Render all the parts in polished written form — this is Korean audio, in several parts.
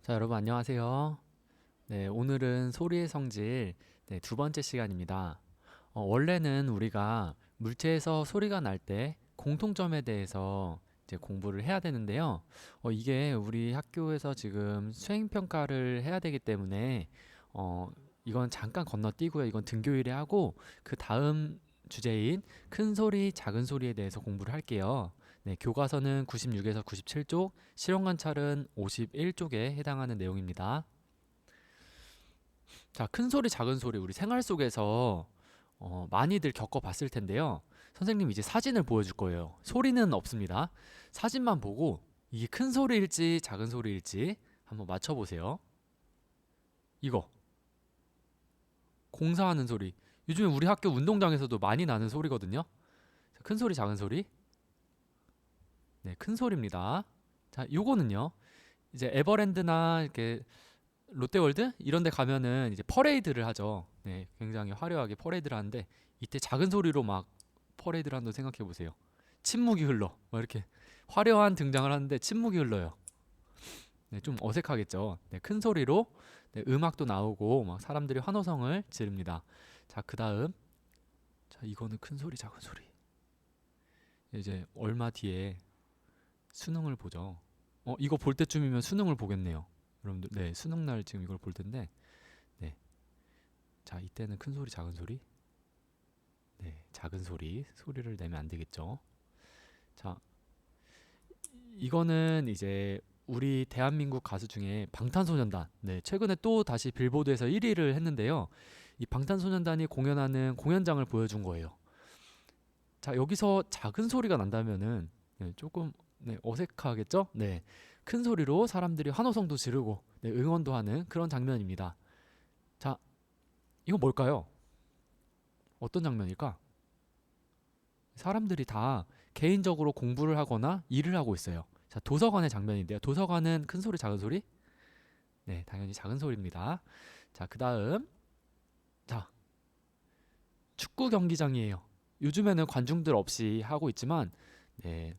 자, 여러분 안녕하세요. 네, 오늘은 소리의 성질 두 번째 시간입니다. 원래는 우리가 물체에서 소리가 날 때 공통점에 대해서 이제 공부를 해야 되는데요. 이게 우리 학교에서 지금 수행평가를 해야 되기 때문에 어, 이건 잠깐 건너뛰고요. 이건 등교일에 하고 그 다음 주제인 큰 소리, 작은 소리에 대해서 공부를 할게요. 네, 교과서는 96에서 97쪽, 실용 관찰은 51쪽에 해당하는 내용입니다. 자, 큰 소리, 작은 소리 우리 생활 속에서 많이들 겪어봤을 텐데요. 선생님 이제 사진을 보여줄 거예요. 소리는 없습니다. 사진만 보고 이게 큰 소리일지 작은 소리일지 한번 맞춰보세요. 이거 공사하는 소리. 요즘에 우리 학교 운동장에서도 많이 나는 소리거든요. 자, 큰 소리, 작은 소리. 네, 큰 소리입니다. 자, 요거는요. 이제 에버랜드나 이렇게 롯데월드 이런 데 가면은 이제 퍼레이드를 하죠. 네, 굉장히 화려하게 퍼레이드를 하는데 이때 작은 소리로 막 퍼레이드를 한다고 생각해 보세요. 침묵이 흘러. 막 이렇게 화려한 등장을 하는데 침묵이 흘러요. 네, 좀 어색하겠죠. 네, 큰 소리로 네, 음악도 나오고 막 사람들이 환호성을 지릅니다. 자, 그다음 자, 이거는 큰 소리, 작은 소리. 이제 얼마 뒤에 수능을 보죠. 이거 볼 때쯤이면 수능을 보겠네요. 여러분들, 네, 수능 날 지금 이걸 볼 텐데, 네, 자, 이때는 큰 소리, 작은 소리. 네, 작은 소리, 소리를 내면 안 되겠죠. 자, 이거는 이제 우리 대한민국 가수 중에 방탄소년단, 네, 최근에 또 다시 빌보드에서 1위를 했는데요. 이 방탄소년단이 공연하는 공연장을 보여준 거예요. 자, 여기서 작은 소리가 난다면은 네, 조금 네, 어색하겠죠? 네, 큰 소리로 사람들이 환호성도 지르고 네, 응원도 하는 그런 장면입니다. 자, 이거 뭘까요? 어떤 장면일까? 사람들이 다 개인적으로 공부를 하거나 일을 하고 있어요. 자, 도서관의 장면인데요. 도서관은 큰 소리, 작은 소리? 네, 당연히 작은 소리입니다. 자, 그다음. 자, 축구 경기장이에요. 요즘에는 관중들 없이 하고 있지만 네,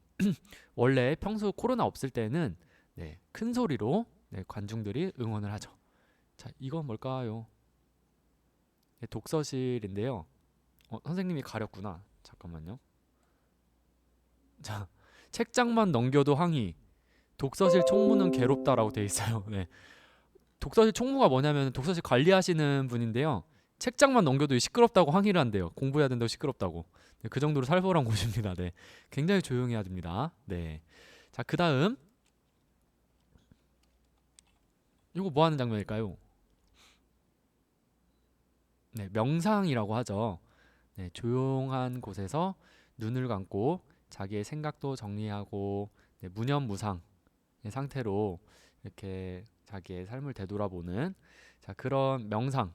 원래 평소 코로나 없을 때는 네, 큰 소리로 네, 관중들이 응원을 하죠. 자, 이건 뭘까요? 네, 독서실인데요. 선생님이 가렸구나. 잠깐만요. 자, 책장만 넘겨도 항의. 독서실 총무는 괴롭다라고 돼 있어요. 네. 독서실 총무가 뭐냐면 독서실 관리하시는 분인데요. 책장만 넘겨도 시끄럽다고 항의를 한대요. 공부해야 된다고 시끄럽다고. 네, 그 정도로 살벌한 곳입니다. 네. 굉장히 조용해야 됩니다. 네. 자, 그다음 이거 뭐 하는 장면일까요? 네, 명상이라고 하죠. 네, 조용한 곳에서 눈을 감고 자기의 생각도 정리하고 네, 무념무상의 상태로 이렇게 자기의 삶을 되돌아보는 자, 그런 명상.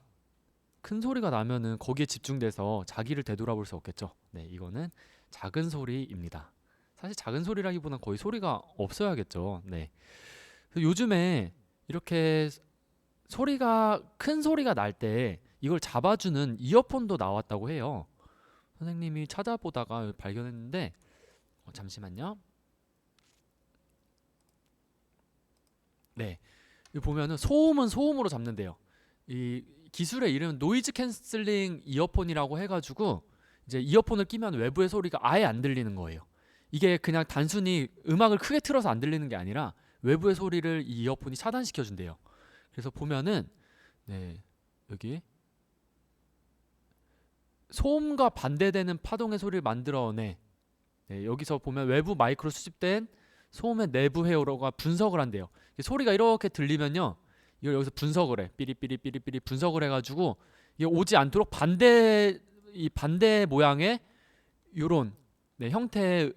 큰 소리가 나면은 거기에 집중돼서 자기를 되돌아볼 수 없겠죠. 네, 이거는 작은 소리입니다. 사실 작은 소리라기보다는 거의 소리가 없어야겠죠. 네. 그래서 요즘에 이렇게 소리가 큰 소리가 날 때 이걸 잡아주는 이어폰도 나왔다고 해요. 선생님이 찾아보다가 발견했는데 잠시만요. 네, 여기 보면은 소음은 소음으로 잡는데요. 이 기술의 이름은 노이즈 캔슬링 이어폰이라고 해가지고 이제 이어폰을 끼면 외부의 소리가 아예 안 들리는 거예요. 이게 그냥 단순히 음악을 크게 틀어서 안 들리는 게 아니라 외부의 소리를 이 이어폰이 차단시켜 준대요. 그래서 보면은 네, 여기 소음과 반대되는 파동의 소리를 만들어내. 네, 여기서 보면 외부 마이크로 수집된 소음의 내부 회로가 분석을 한대요. 소리가 이렇게 들리면요, 이걸 여기서 분석을 해. 삐리삐리 분석을 해가지고 이게 오지 않도록 반대 모양의 요런 네, 형태의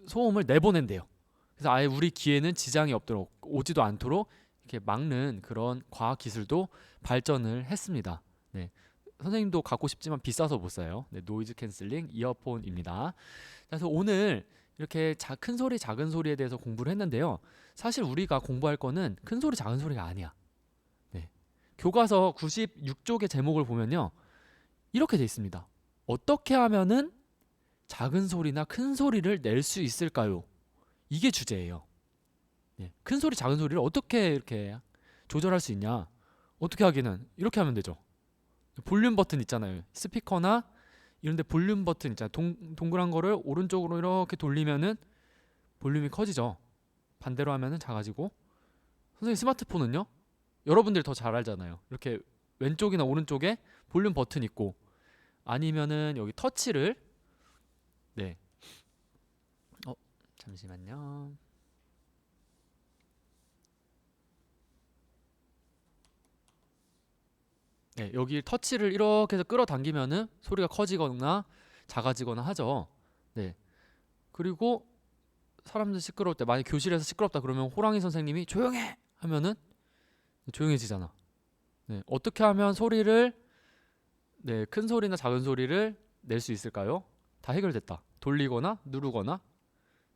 소음을 내보낸대요. 그래서 아예 우리 귀에는 지장이 없도록 오지도 않도록 이렇게 막는 그런 과학 기술도 발전을 했습니다. 네, 선생님도 갖고 싶지만 비싸서 못 사요. 네, 노이즈 캔슬링 이어폰입니다. 그래서 오늘 이렇게 큰 소리, 작은 소리에 대해서 공부를 했는데요. 사실 우리가 공부할 거는 큰 소리, 작은 소리가 아니야. 네. 교과서 96쪽의 제목을 보면요. 이렇게 돼 있습니다. 어떻게 하면은 작은 소리나 큰 소리를 낼 수 있을까요? 이게 주제예요. 네. 큰 소리, 작은 소리를 어떻게 이렇게 조절할 수 있냐? 어떻게 하기는 이렇게 하면 되죠. 볼륨 버튼 있잖아요. 스피커나 이런데 볼륨 버튼 있잖아요. 동그란 거를 오른쪽으로 이렇게 돌리면은 볼륨이 커지죠. 반대로 하면은 작아지고. 선생님 스마트폰은요? 여러분들이 더 잘 알잖아요. 이렇게 왼쪽이나 오른쪽에 볼륨 버튼 있고 아니면은 여기 터치를 네. 잠시만요. 네, 여기 터치를 이렇게 해서 끌어당기면은 소리가 커지거나 작아지거나 하죠. 네. 그리고 사람들 시끄러울 때 만약 교실에서 시끄럽다 그러면 호랑이 선생님이 조용해 하면은 조용해지잖아. 네. 어떻게 하면 소리를 네, 큰 소리나 작은 소리를 낼 수 있을까요? 다 해결됐다. 돌리거나 누르거나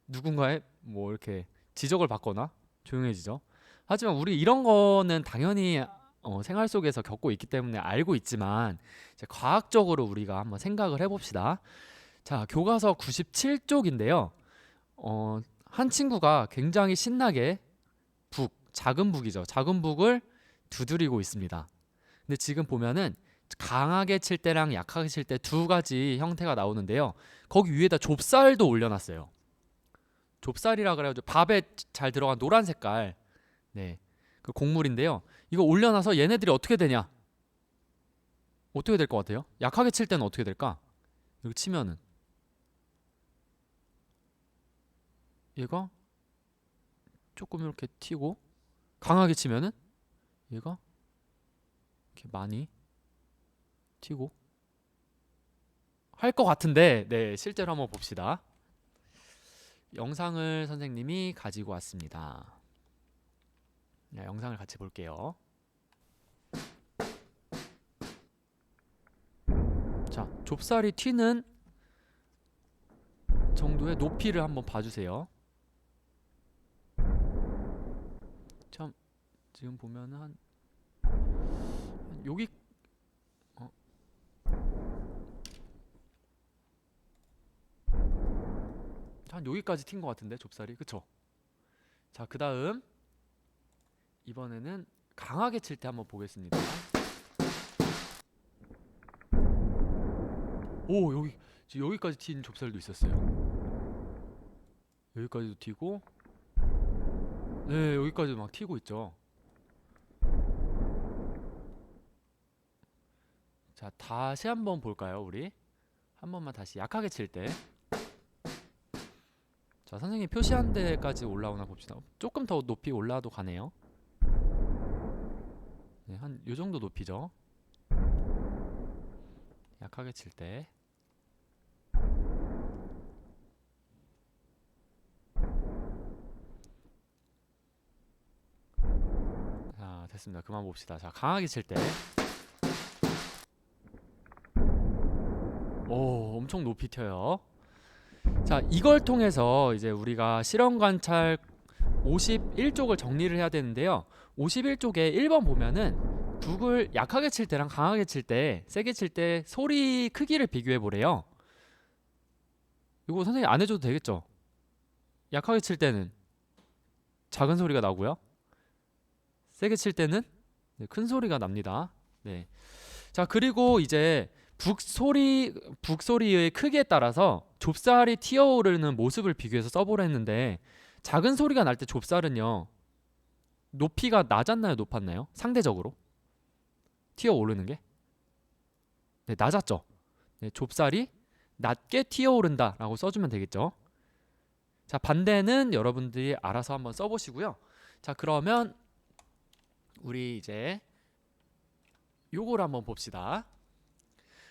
누군가의 뭐 이렇게 지적을 받거나 조용해지죠. 하지만 우리 이런 거는 당연히 생활 속에서 겪고 있기 때문에 알고 있지만 이제 과학적으로 우리가 한번 생각을 해봅시다. 자, 교과서 97쪽인데요. 한 친구가 굉장히 신나게 작은 북이죠. 작은 북을 두드리고 있습니다. 근데 지금 보면은 강하게 칠 때랑 약하게 칠 때 두 가지 형태가 나오는데요. 거기 위에다 좁쌀도 올려놨어요. 좁쌀이라 그래가지고 밥에 잘 들어간 노란 색깔, 네, 그 곡물인데요. 이거 올려놔서 얘네들이 어떻게 되냐? 어떻게 될 것 같아요? 약하게 칠 때는 어떻게 될까? 여기 치면은 얘가 조금 이렇게 튀고, 강하게 치면은 얘가 이렇게 많이 튀고 할 것 같은데, 네, 실제로 한번 봅시다. 영상을 선생님이 가지고 왔습니다. 네, 영상을 같이 볼게요. 자, 좁쌀이 튀는 정도의 높이를 한번 봐주세요. 참, 지금 보면은 한 여기 한 여기까지 튄 것 같은데 좁쌀이, 그쵸? 자, 그 다음 이번에는 강하게 칠 때 한번 보겠습니다. 오, 여기까지 튄 좁쌀도 있었어요. 여기까지도 튀고, 네, 여기까지 막 튀고 있죠. 자, 다시 한번 볼까요, 우리? 한 번만 다시 약하게 칠 때. 자, 선생님 표시한 데까지 올라오나 봅시다. 조금 더 높이 올라도 가네요. 네, 한 요 정도 높이죠. 약하게 칠 때. 자, 됐습니다. 그만 봅시다. 자, 강하게 칠 때. 오, 엄청 높이 튀어요. 자, 이걸 통해서 이제 우리가 실험 관찰 51쪽을 정리를 해야 되는데요. 51쪽에 1번 보면은 북을 약하게 칠 때랑 강하게 칠 때, 세게 칠 때 소리 크기를 비교해 보래요. 이거 선생님 안 해줘도 되겠죠? 약하게 칠 때는 작은 소리가 나고요. 세게 칠 때는 네, 큰 소리가 납니다. 네. 자, 그리고 이제 북소리의 크기에 따라서 좁쌀이 튀어오르는 모습을 비교해서 써보라 했는데, 작은 소리가 날 때 좁쌀은요 높이가 낮았나요, 높았나요? 상대적으로 튀어오르는 게 네, 낮았죠. 네, 좁쌀이 낮게 튀어오른다 라고 써주면 되겠죠. 자, 반대는 여러분들이 알아서 한번 써보시고요. 자, 그러면 우리 이제 요걸 한번 봅시다.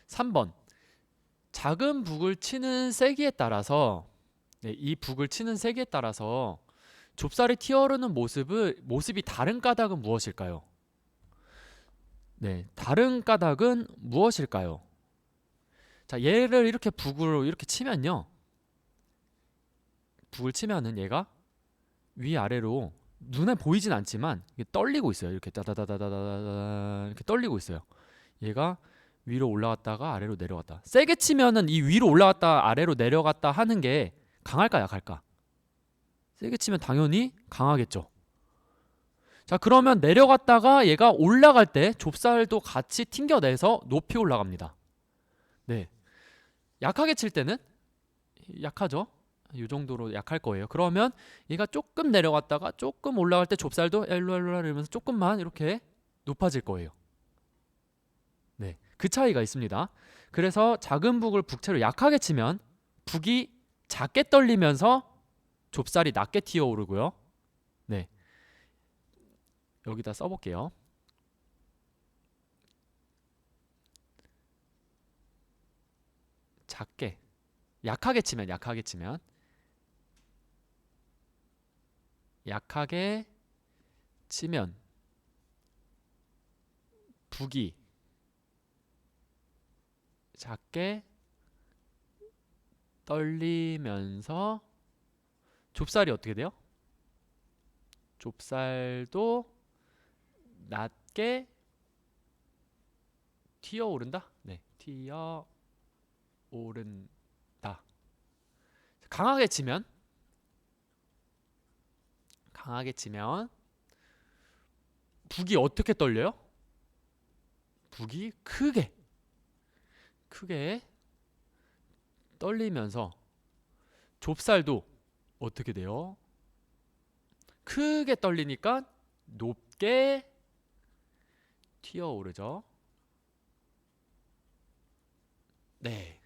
3번, 작은 북을 치는 세기에 따라서 네, 이 북을 치는 세기에 따라서 좁쌀이 튀어오르는 모습이 다른 까닭은 무엇일까요? 네, 다른 까닭은 무엇일까요? 자, 얘를 이렇게 북으로 이렇게 치면요, 북을 치면은 얘가 위아래로 눈에 보이진 않지만 이게 떨리고 있어요. 이렇게 따다다다다다 이렇게 떨리고 있어요. 얘가 위로 올라갔다가 아래로 내려갔다. 세게 치면은 이 위로 올라갔다 아래로 내려갔다 하는 게 강할까 약할까? 세게 치면 당연히 강하겠죠. 자, 그러면 내려갔다가 얘가 올라갈 때 좁쌀도 같이 튕겨내서 높이 올라갑니다. 네. 약하게 칠 때는 약하죠. 이 정도로 약할 거예요. 그러면 얘가 조금 내려갔다가 조금 올라갈 때 좁쌀도 일로 이러면서 조금만 이렇게 높아질 거예요. 네. 그 차이가 있습니다. 그래서 작은 북을 북채로 약하게 치면 북이 작게 떨리면서 좁쌀이 낮게 튀어오르고요. 네. 여기다 써볼게요. 작게, 약하게 치면 북이 작게 떨리면서 좁쌀이 어떻게 돼요? 좁쌀도 낮게 튀어오른다? 네, 튀어오른다. 강하게 치면 북이 어떻게 떨려요? 북이 크게 떨리면서 좁쌀도 어떻게 돼요? 크게 떨리니까 높게 튀어오르죠. 네,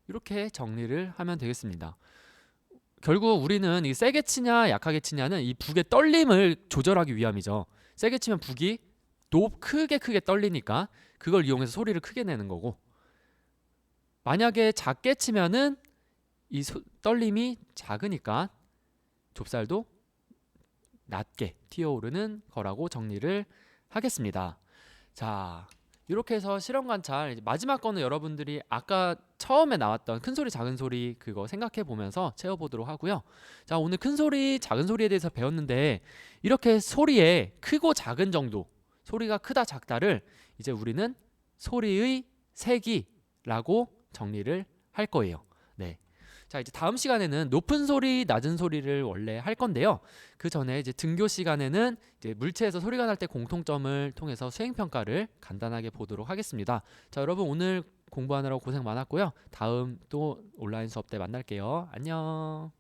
이렇게 정리를 하면 되겠습니다. 결국 우리는 이 세게 치냐 약하게 치냐는 이 북의 떨림을 조절하기 위함이죠. 세게 치면 북이 크게 떨리니까 그걸 이용해서 소리를 크게 내는 거고, 만약에 작게 치면은 이 떨림이 작으니까 좁쌀도 낮게 튀어오르는 거라고 정리를 하겠습니다. 자, 이렇게 해서 실험 관찰, 마지막 거는 여러분들이 아까 처음에 나왔던 큰 소리 작은 소리 그거 생각해 보면서 채워보도록 하고요. 자, 오늘 큰 소리 작은 소리에 대해서 배웠는데, 이렇게 소리의 크고 작은 정도, 소리가 크다 작다를 이제 우리는 소리의 세기라고 정리를 할 거예요. 네. 자, 이제 다음 시간에는 높은 소리 낮은 소리를 원래 할 건데요. 그 전에 이제 등교 시간에는 이제 물체에서 소리가 날 때 공통점을 통해서 수행 평가를 간단하게 보도록 하겠습니다. 자, 여러분 오늘 공부하느라고 고생 많았고요. 다음 또 온라인 수업 때 만날게요. 안녕.